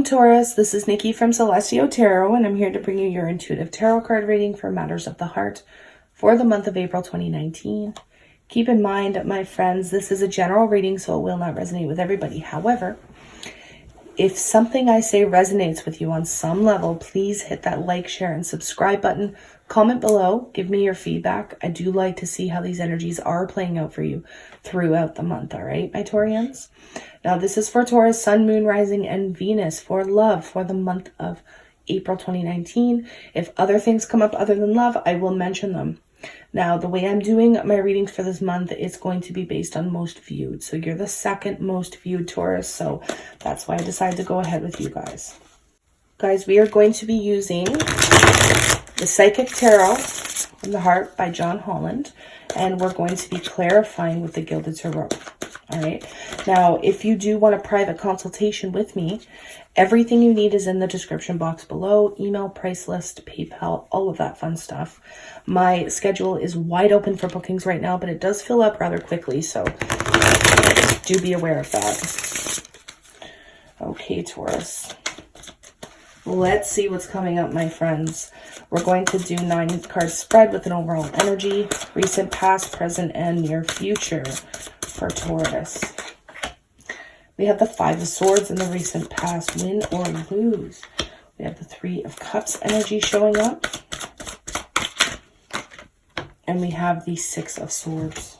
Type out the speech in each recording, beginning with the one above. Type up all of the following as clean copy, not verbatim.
Taurus, this is Nikki from Celestio Tarot, and I'm here to bring you your intuitive tarot card reading for matters of the heart for the month of April 2019. Keep in mind, my friends, this is a general reading, so it will not resonate with everybody. However, if something I say resonates with you on some level, please hit that like, share, and subscribe button. Comment below. Give me your feedback. I do like to see how these energies are playing out for you throughout the month, all right, my Taurians? Now, this is for Taurus, Sun, Moon, Rising, and Venus for love for the month of April 2019. If other things come up other than love, I will mention them. Now, the way I'm doing my readings for this month is going to be based on most viewed. So you're the second most viewed Taurus. So that's why I decided to go ahead with you guys. Guys, we are going to be using the Psychic Tarot from the Heart by John Holland. And we're going to be clarifying with the Gilded Tarot. All right. Now, if you do want a private consultation with me, everything you need is in the description box below. Email, price list, PayPal, all of that fun stuff. My schedule is wide open for bookings right now, but it does fill up rather quickly, so do be aware of that. Okay, Taurus. Let's see what's coming up, my friends. We're going to do 9 card spread with an overall energy, recent, past, present, and near future for Taurus. We have the 5 of Swords in the recent past, win or lose. We have the 3 of Cups energy showing up. And we have the 6 of Swords.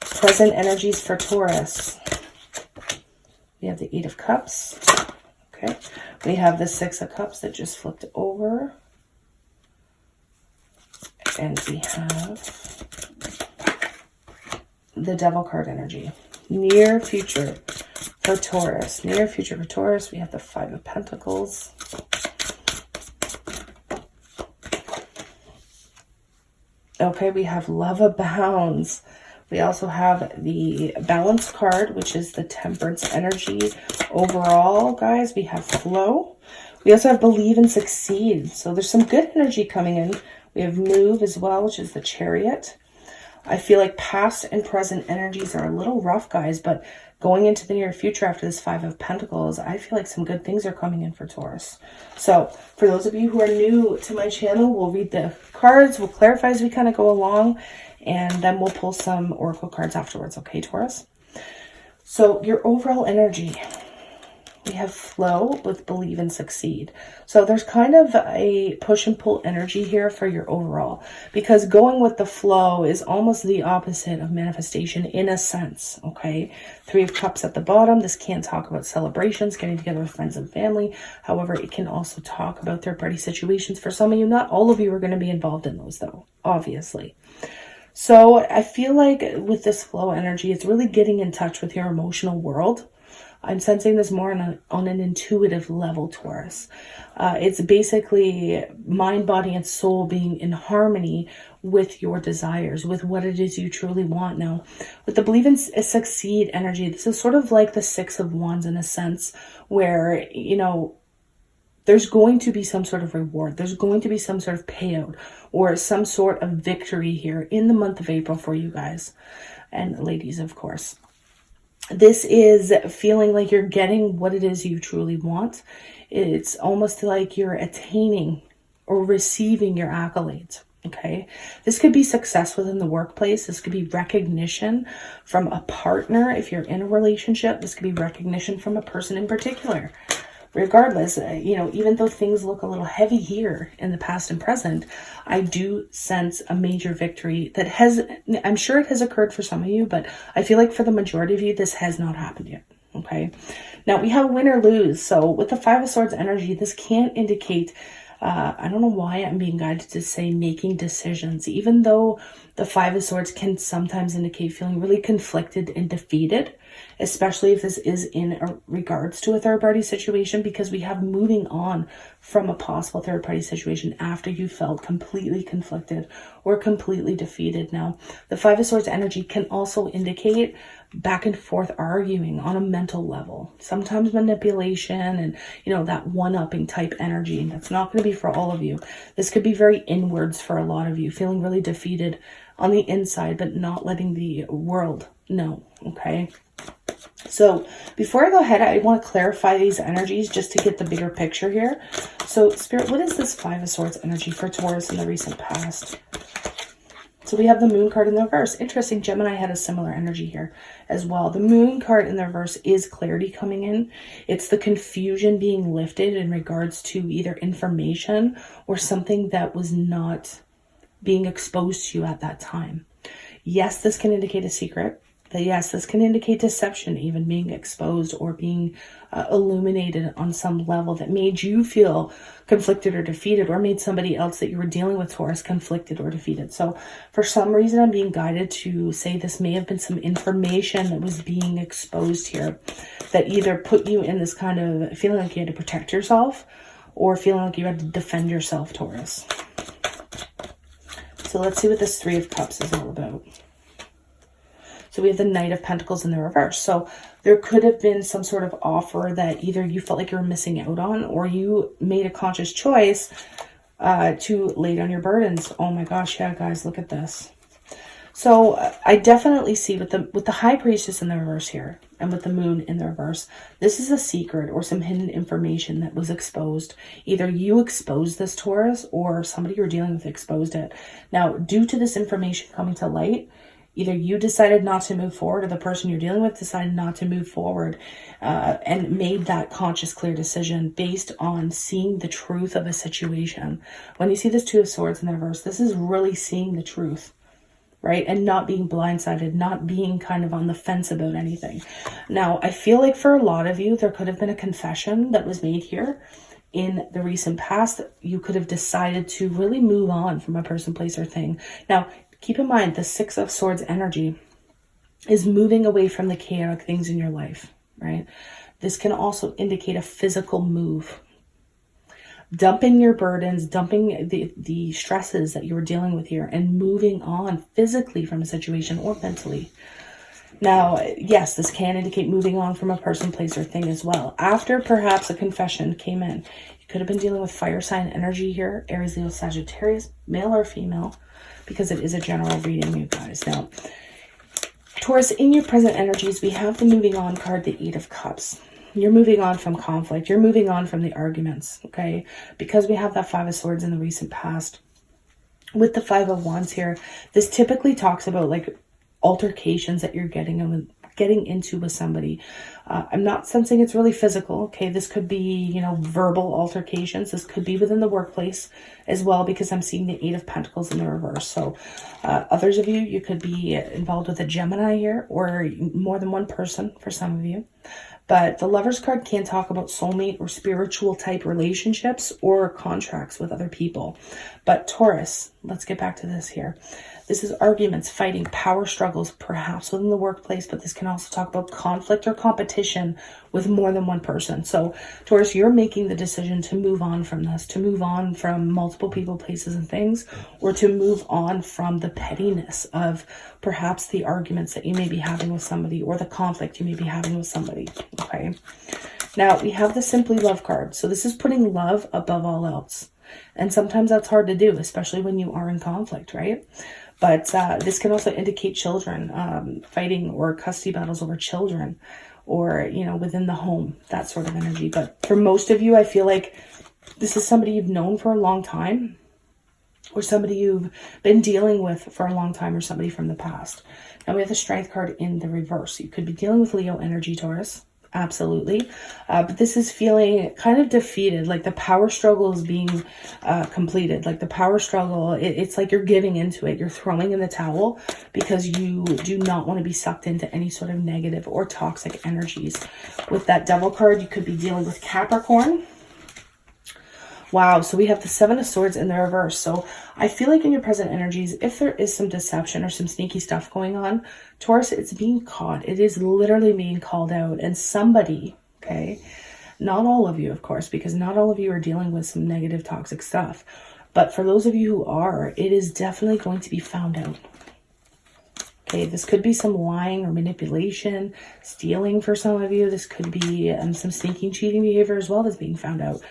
Present energies for Taurus. We have the 8 of Cups. Okay. We have the 6 of Cups that just flipped over. And we have the Devil card energy. Near future for Taurus. Near future for Taurus, we have the 5 of Pentacles. Okay, we have Love Abounds. We also have the Balance card, which is the Temperance energy. Overall, guys, we have Flow. We also have Believe and Succeed. So there's some good energy coming in. We have Move as well, which is the Chariot. I feel like past and present energies are a little rough, guys, but going into the near future after this 5 of Pentacles, I feel like some good things are coming in for Taurus. So for those of you who are new to my channel, we'll read the cards, we'll clarify as we kind of go along, and then we'll pull some oracle cards afterwards, okay, Taurus? So your overall energy, we have Flow with Believe and Succeed. So there's kind of a push and pull energy here for your overall, because going with the flow is almost the opposite of manifestation in a sense, okay? 3 of Cups at the bottom. This can talk about celebrations, getting together with friends and family. However, it can also talk about third-party situations. For some of you, not all of you are going to be involved in those though, obviously. So I feel like with this flow energy, it's really getting in touch with your emotional world. I'm sensing this more on an intuitive level, Taurus. It's basically mind, body, and soul being in harmony with your desires, with what it is you truly want. Now, with the Believe and Succeed energy, this is sort of like the 6 of Wands in a sense where, you know, there's going to be some sort of reward. There's going to be some sort of payout or some sort of victory here in the month of April for you guys and ladies, of course. This is feeling like you're getting what it is you truly want. It's almost like you're attaining or receiving your accolades, okay? This could be success within the workplace. This could be recognition from a partner if you're in a relationship. This could be recognition from a person in particular. Regardless, you know, even though things look a little heavy here in the past and present, I do sense a major victory that has, I'm sure it has occurred for some of you, but I feel like for the majority of you, this has not happened yet. Okay. Now we have win or lose. So with the 5 of Swords energy, this can indicate, I don't know why I'm being guided to say making decisions, even though the 5 of Swords can sometimes indicate feeling really conflicted and defeated, especially if this is in regards to a third-party situation, because we have moving on from a possible third-party situation after you felt completely conflicted or completely defeated. Now, the 5 of Swords energy can also indicate back and forth arguing on a mental level, sometimes manipulation and, you know, that one-upping type energy. That's not going to be for all of you. This could be very inwards for a lot of you, feeling really defeated on the inside, but not letting the world know, okay? So before I go ahead, I want to clarify these energies just to get the bigger picture here. So Spirit, what is this Five of Swords energy for Taurus in the recent past? So we have the Moon card in the reverse. Interesting, Gemini had a similar energy here as well. The Moon card in the reverse is clarity coming in. It's the confusion being lifted in regards to either information or something that was not being exposed to you at that time. Yes, this can indicate a secret. Yes, this can indicate deception, even being exposed or being illuminated on some level that made you feel conflicted or defeated, or made somebody else that you were dealing with, Taurus, conflicted or defeated. So for some reason, I'm being guided to say this may have been some information that was being exposed here that either put you in this kind of feeling like you had to protect yourself or feeling like you had to defend yourself, Taurus. So let's see what this Three of Cups is all about. So we have the Knight of Pentacles in the reverse. So there could have been some sort of offer that either you felt like you were missing out on, or you made a conscious choice to lay down your burdens. Oh my gosh, yeah, guys, look at this. So I definitely see with the High Priestess in the reverse here and with the Moon in the reverse, this is a secret or some hidden information that was exposed. Either you exposed this, Taurus, or somebody you're dealing with exposed it. Now, due to this information coming to light, either you decided not to move forward or the person you're dealing with decided not to move forward and made that conscious, clear decision based on seeing the truth of a situation. When you see this Two of Swords in the reverse, this is really seeing the truth, right? And not being blindsided, not being kind of on the fence about anything. Now, I feel like for a lot of you, there could have been a confession that was made here in the recent past. You could have decided to really move on from a person, place, or thing. Now, keep in mind, the Six of Swords energy is moving away from the chaotic things in your life, right? This can also indicate a physical move. Dumping your burdens, dumping the stresses that you were dealing with here, and moving on physically from a situation or mentally. Now, yes, this can indicate moving on from a person, place, or thing as well. After perhaps a confession came in, you could have been dealing with fire sign energy here, Aries, Leo, Sagittarius, male or female, because it is a general reading, you guys. Now, Taurus, in your present energies, we have the moving on card, the Eight of Cups. You're moving on from conflict. You're moving on from the arguments, okay? Because we have that Five of Swords in the recent past. With the Five of Wands here, this typically talks about like altercations that you're getting into with somebody. I'm not sensing it's really physical, okay? This could be, you know, verbal altercations. This could be within the workplace as well, because I'm seeing the Eight of Pentacles in the reverse. So others of you, you could be involved with a Gemini here, or more than one person for some of you. But the Lovers card can talk about soulmate or spiritual type relationships or contracts with other people. But Taurus, let's get back to this here. This is arguments, fighting, power struggles, perhaps within the workplace, but this can also talk about conflict or competition with more than one person. So Taurus, you're making the decision to move on from this, to move on from multiple people, places, and things, or to move on from the pettiness of perhaps the arguments that you may be having with somebody or the conflict you may be having with somebody, okay? Now, we have the Simply Love card. So this is putting love above all else. And sometimes that's hard to do, especially when you are in conflict, right? But this can also indicate children, fighting or custody battles over children, or, you know, within the home, that sort of energy. But for most of you, I feel like this is somebody you've known for a long time, or somebody you've been dealing with for a long time, or somebody from the past. Now we have the Strength card in the reverse. You could be dealing with Leo energy, Taurus. Absolutely. But this is feeling kind of defeated, like the power struggle is being completed. Like the power struggle, it's like you're giving into it. You're throwing in the towel because you do not want to be sucked into any sort of negative or toxic energies. With that Devil card, you could be dealing with Capricorn. Wow, so we have the Seven of Swords in the reverse. So I feel like in your present energies, if there is some deception or some sneaky stuff going on, Taurus, it's being caught. It is literally being called out. And somebody, okay, not all of you, of course, because not all of you are dealing with some negative, toxic stuff. But for those of you who are, it is definitely going to be found out. Okay, this could be some lying or manipulation, stealing for some of you. This could be some sneaking, cheating behavior as well that's being found out.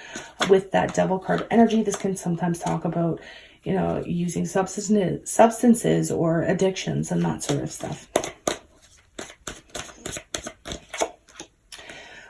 With that Devil card energy, this can sometimes talk about, you know, using substances or addictions and that sort of stuff.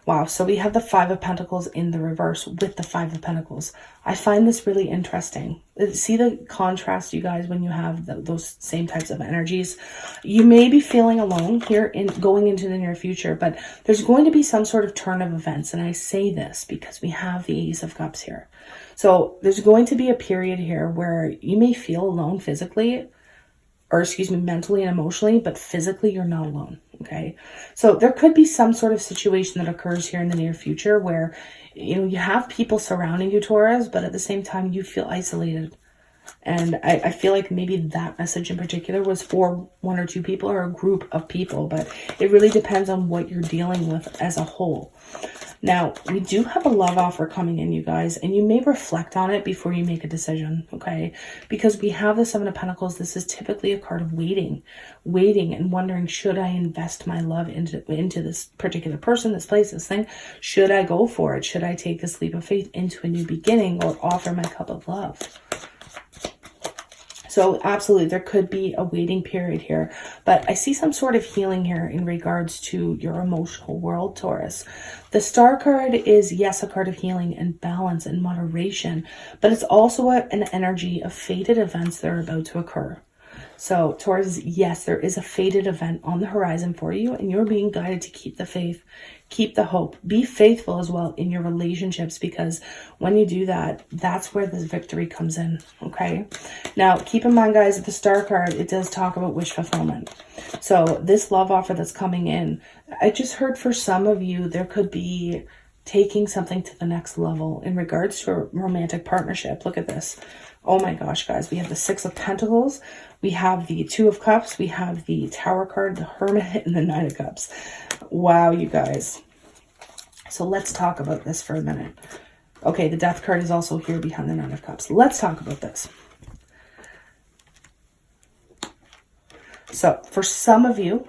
Wow, so we have the Five of Pentacles in the reverse with the Five of Pentacles. I find this really interesting. See the contrast, you guys, when you have those same types of energies. You may be feeling alone here in going into the near future, but there's going to be some sort of turn of events. And I say this because we have the Ace of Cups here. So there's going to be a period here where you may feel alone physically, or excuse me, mentally and emotionally, but physically you're not alone. Okay. So there could be some sort of situation that occurs here in the near future where, you know, you have people surrounding you, Taurus, but at the same time you feel isolated. And I feel like maybe that message in particular was for one or two people or a group of people, but it really depends on what you're dealing with as a whole. Now, we do have a love offer coming in, you guys, and you may reflect on it before you make a decision, okay? Because we have the Seven of Pentacles. This is typically a card of waiting and wondering, should I invest my love into this particular person, this place, this thing? Should I go for it? Should I take this leap of faith into a new beginning or offer my cup of love? So absolutely, there could be a waiting period here, but I see some sort of healing here in regards to your emotional world, Taurus. The Star card is, yes, a card of healing and balance and moderation, but it's also an energy of fated events that are about to occur. So Taurus, yes, there is a fated event on the horizon for you, and you're being guided to keep the faith, keep the hope, be faithful as well in your relationships, because when you do that, that's where this victory comes in, okay? Now, keep in mind, guys, the Star card, it does talk about wish fulfillment. So this love offer that's coming in, I just heard for some of you, there could be taking something to the next level in regards to a romantic partnership. Look at this. Oh my gosh, guys, we have the Six of Pentacles, we have the Two of Cups, we have the Tower card, the Hermit, and the Nine of Cups. Wow, you guys. So let's talk about this for a minute. Okay, the Death card is also here behind the Nine of Cups. Let's talk about this. So for some of you,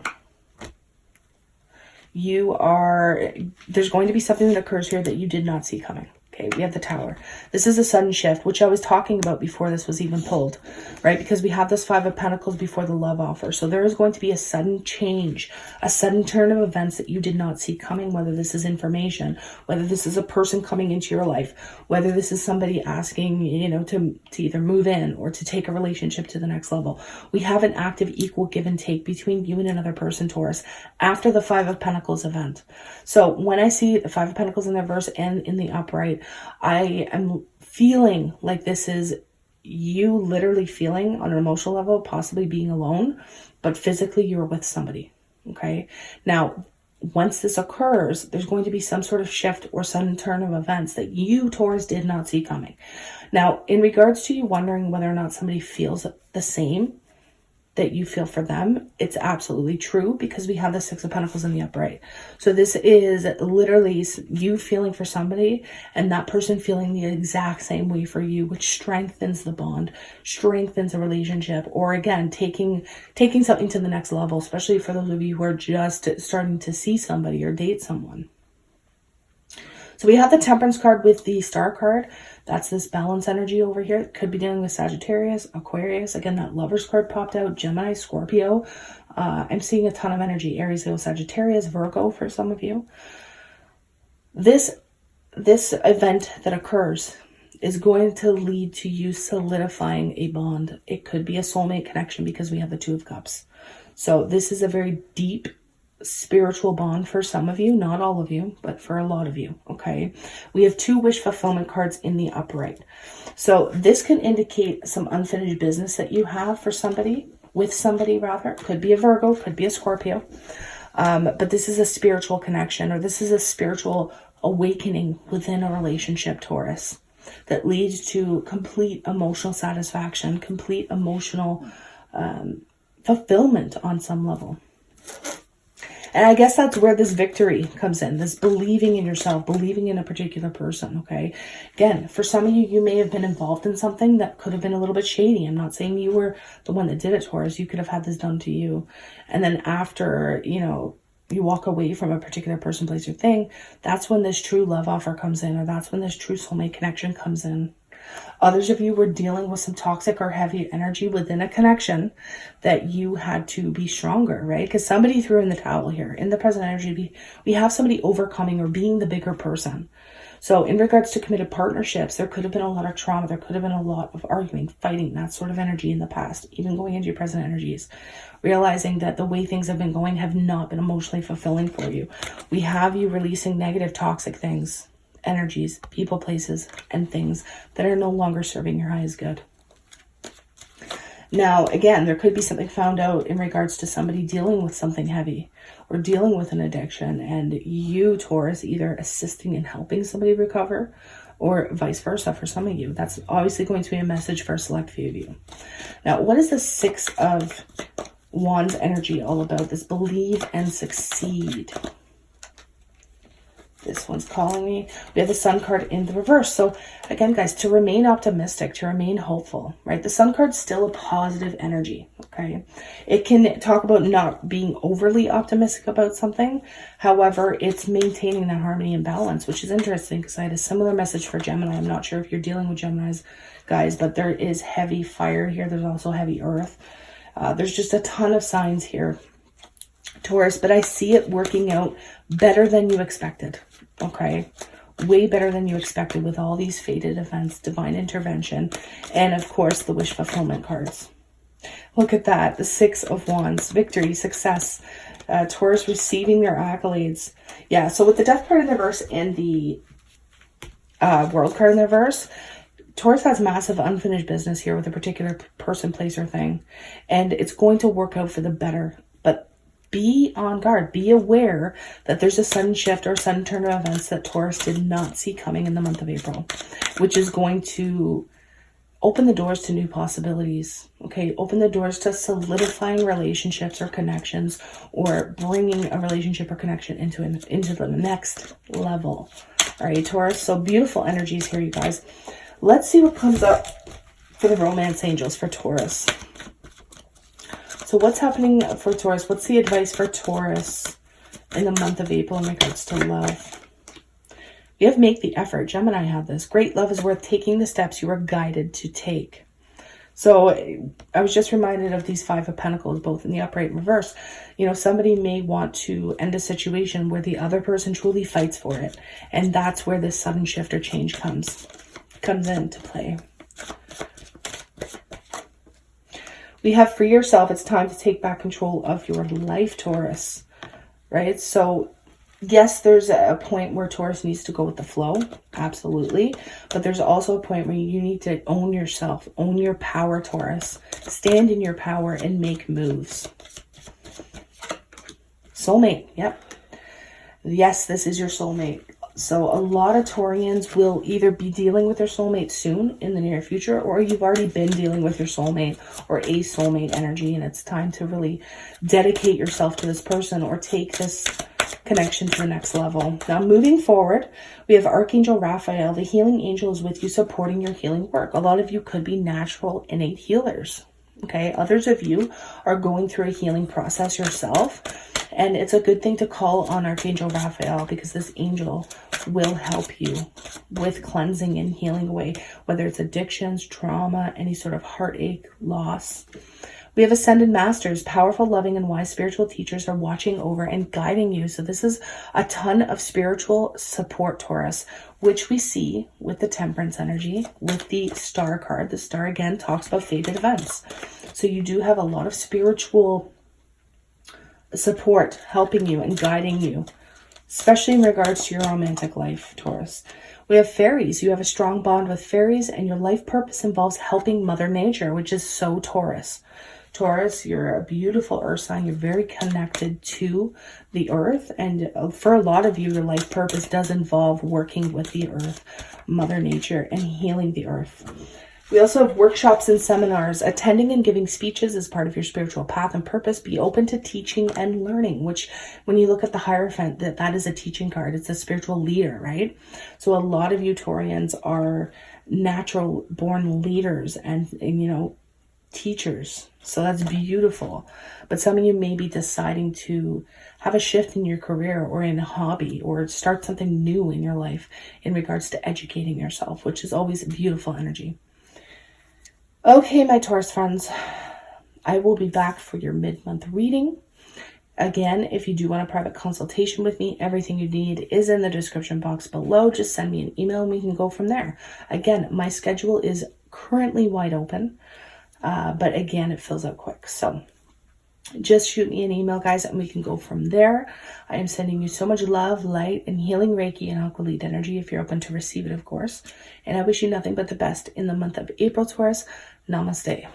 there's going to be something that occurs here that you did not see coming. Okay, we have the Tower. This is a sudden shift, which I was talking about before this was even pulled, right? Because we have this Five of Pentacles before the love offer. So there is going to be a sudden change, a sudden turn of events that you did not see coming, whether this is information, whether this is a person coming into your life, whether this is somebody asking, you know, to either move in or to take a relationship to the next level. We have an active equal give and take between you and another person, Taurus, after the Five of Pentacles event. So when I see the Five of Pentacles in the reverse and in the upright, I am feeling like this is you literally feeling on an emotional level, possibly being alone, but physically you're with somebody. Okay. Now, once this occurs, there's going to be some sort of shift or sudden turn of events that you, Taurus, did not see coming. Now, in regards to you wondering whether or not somebody feels the same that you feel for them, it's absolutely true, because we have the Six of Pentacles in the upright. So this is literally you feeling for somebody and that person feeling the exact same way for you, which strengthens the bond, strengthens a relationship, or again, taking something to the next level, especially for those of you who are just starting to see somebody or date someone. So we have the Temperance card with the Star card. That's this balance energy over here. Could be dealing with Sagittarius, Aquarius. Again, that Lovers card popped out. Gemini, Scorpio. I'm seeing a ton of energy. Aries, Leo, Sagittarius, Virgo for some of you. This event that occurs is going to lead to you solidifying a bond. It could be a soulmate connection because we have the Two of Cups. So this is a very deep spiritual bond for some of you, not all of you, but for a lot of you. Okay, we have two wish fulfillment cards in the upright. So this can indicate some unfinished business that you have for somebody, with somebody rather. Could be a Virgo, could be a Scorpio, but this is a spiritual connection, or this is a spiritual awakening within a relationship, Taurus, that leads to complete emotional satisfaction, complete emotional fulfillment on some level. And I guess that's where this victory comes in, this believing in yourself, believing in a particular person, okay? Again, for some of you, you may have been involved in something that could have been a little bit shady. I'm not saying you were the one that did it, Taurus. You could have had this done to you. And then after, you know, you walk away from a particular person, place, or thing, that's when this true love offer comes in, or that's when this true soulmate connection comes in. Others of you were dealing with some toxic or heavy energy within a connection that you had to be stronger, right? Because somebody threw in the towel here. In the present energy, we have somebody overcoming or being the bigger person. So in regards to committed partnerships, there could have been a lot of trauma. There could have been a lot of arguing, fighting, that sort of energy in the past, even going into your present energies, realizing that the way things have been going have not been emotionally fulfilling for you. We have you releasing negative, toxic things, energies, people, places, and things that are no longer serving your highest good. Now, again, there could be something found out in regards to somebody dealing with something heavy or dealing with an addiction, and you, Taurus, either assisting and helping somebody recover or vice versa for some of you. That's obviously going to be a message for a select few of you. Now, what is the Six of Wands energy all about? This believe and succeed. This one's calling me. We have the Sun card in the reverse. So again, guys, to remain optimistic, to remain hopeful, right? The Sun card's still a positive energy, okay? It can talk about not being overly optimistic about something. However, it's maintaining that harmony and balance, which is interesting because I had a similar message for Gemini. I'm not sure if you're dealing with Geminis, guys, but there is heavy fire here. There's also heavy earth. There's just a ton of signs here, Taurus, but I see it working out better than you expected. Okay, way better than you expected with all these fated events, divine intervention, and of course the wish fulfillment cards. Look at that, the Six of Wands, victory, success, Taurus receiving their accolades. Yeah, so with the Death card in the reverse and the World card in the reverse, Taurus has massive unfinished business here with a particular person, place, or thing, and it's going to work out for the better. But be on guard. Be aware that there's a sudden shift or sudden turn of events that Taurus did not see coming in the month of April, which is going to open the doors to new possibilities. Okay, open the doors to solidifying relationships or connections, or bringing a relationship or connection into the next level. All right, Taurus. So beautiful energies here, you guys. Let's see what comes up for the romance angels for Taurus. So what's happening for Taurus? What's the advice for Taurus in the month of April in regards to love? We have make the effort. Gemini had this. Great love is worth taking the steps you are guided to take. So I was just reminded of these Five of Pentacles, both in the upright and reverse. You know, somebody may want to end a situation where the other person truly fights for it. And that's where this sudden shift or change comes into play. We have free yourself. It's time to take back control of your life, Taurus, right? So yes, there's a point where Taurus needs to go with the flow. Absolutely. But there's also a point where you need to own yourself, own your power, Taurus. Stand in your power and make moves. Soulmate. Yep. Yes, this is your soulmate. So a lot of Taurians will either be dealing with their soulmate soon in the near future, or you've already been dealing with your soulmate or a soulmate energy, and it's time to really dedicate yourself to this person or take this connection to the next level. Now, moving forward, we have Archangel Raphael. The healing angel is with you, supporting your healing work. A lot of you could be natural, innate healers. Okay, others of you are going through a healing process yourself. And it's a good thing to call on Archangel Raphael, because this angel will help you with cleansing and healing away, whether it's addictions, trauma, any sort of heartache, loss. We have Ascended Masters. Powerful, loving, and wise spiritual teachers are watching over and guiding you. So this is a ton of spiritual support, Taurus, which we see with the Temperance energy, with the Star card. The Star, again, talks about fated events. So you do have a lot of spiritual support helping you and guiding you, especially in regards to your romantic life, Taurus. We have fairies. You have a strong bond with fairies, and your life purpose involves helping Mother Nature, which is so Taurus. Taurus, you're a beautiful earth sign. You're very connected to the earth, and for a lot of you, your life purpose does involve working with the earth, Mother Nature, and healing the earth. We also have workshops and seminars. Attending and giving speeches is part of your spiritual path and purpose. Be open to teaching and learning, which when you look at the Hierophant, that is a teaching card. It's a spiritual leader, right? So a lot of you Taurians are natural born leaders, and you know, teachers. So that's beautiful. But some of you may be deciding to have a shift in your career or in a hobby or start something new in your life in regards to educating yourself, which is always a beautiful energy. Okay, my Taurus friends, I will be back for your mid-month reading. Again, if you do want a private consultation with me, everything you need is in the description box below. Just send me an email and we can go from there. Again, my schedule is currently wide open, but again, it fills up quick. So just shoot me an email, guys, and we can go from there. I am sending you so much love, light, and healing Reiki and aqua lead energy if you're open to receive it, of course. And I wish you nothing but the best in the month of April, Taurus. Namaste.